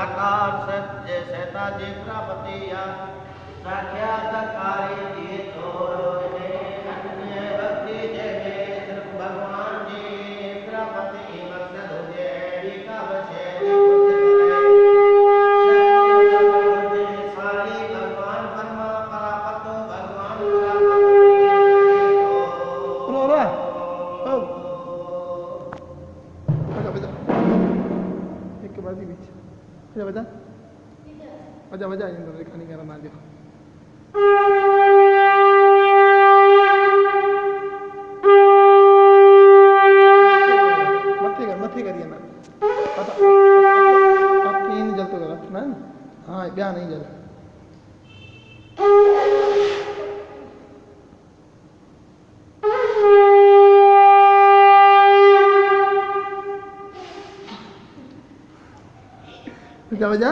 आकाश जैसे ताजी प्रपति या साक्षात्कारी जी तो अन्य भक्ति जय सिर्फ भगवान जी प्रपति मकसद हो जाए का बचे सारी भगवान परमा परापतो भगवान बजा बजा बजा इन दोनों दिखाने का मार दिया मथे करिए ना अब तीन जल तो करा ना हाँ ब्याह नहीं जल क्या बजा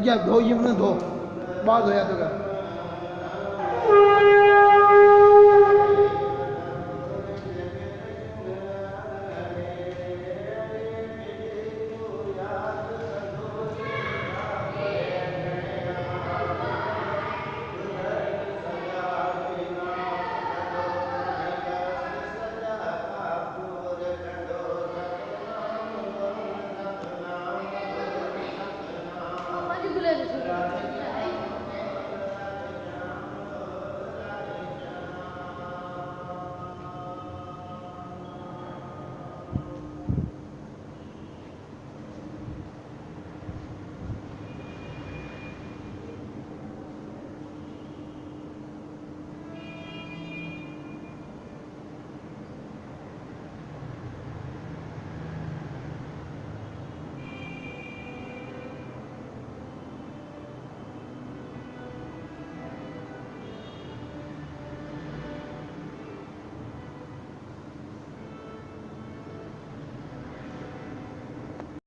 या धो ये दो बाद हो या तो क्या